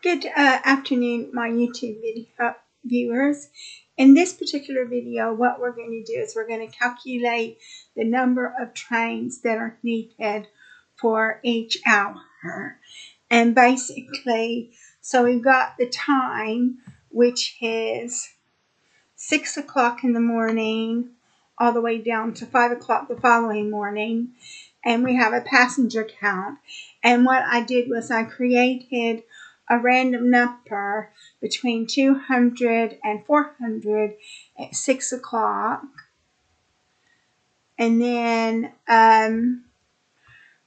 Good afternoon, my YouTube video viewers. In this particular video, what we're going to do is we're going to calculate the number of trains that are needed for each hour. And basically, so we've got the time, which is 6 o'clock in the morning, all the way down to 5 o'clock the following morning. And we have a passenger count. And what I did was I created a random number between 200 and 400 at 6 o'clock. And then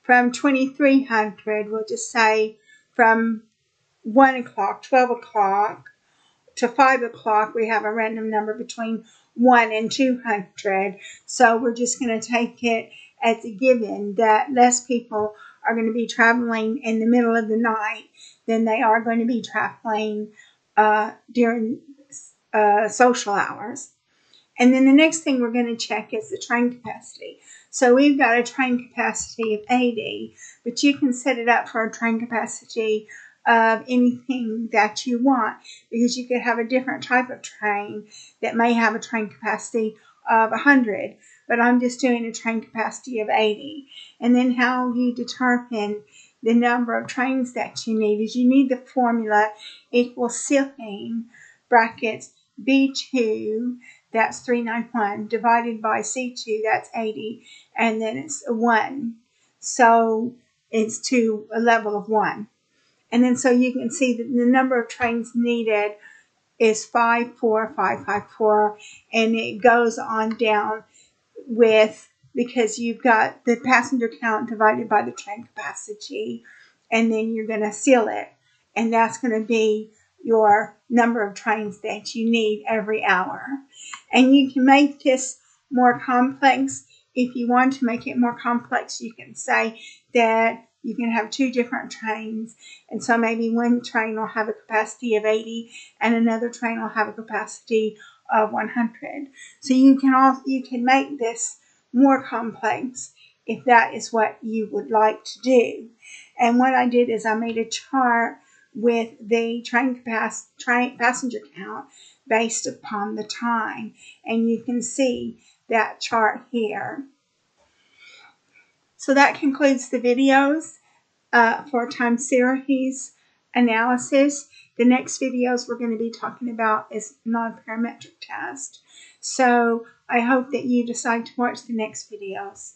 from 2300, we'll just say from 1 o'clock, 12 o'clock to 5 o'clock, we have a random number between 1 and 200. So we're just going to take it as a given that less people are going to be traveling in the middle of the night than they are going to be traveling during social hours. And then the next thing we're going to check is the train capacity. So we've got a train capacity of 80, but you can set it up for a train capacity of anything that you want, because you could have a different type of train that may have a train capacity of 100, but I'm just doing a train capacity of 80. And then how you determine the number of trains that you need is you need the formula equals ceiling brackets B2, that's 391, divided by C2, that's 80, and then it's 1. So it's to a level of 1. And then so you can see that the number of trains needed is 54554, and it goes on down with, because you've got the passenger count divided by the train capacity, and then you're going to seal it, and that's going to be your number of trains that you need every hour. And you can make this more complex. If you want to make it more complex, you can say that you can have 2 different trains, and so maybe one train will have a capacity of 80 and another train will have a capacity of 100. So you can make this more complex if that is what you would like to do. And what I did is I made a chart with the passenger count based upon the time, and you can see that chart here. So that concludes the videos for time series analysis. The next videos we're going to be talking about is non-parametric test. So I hope that you decide to watch the next videos.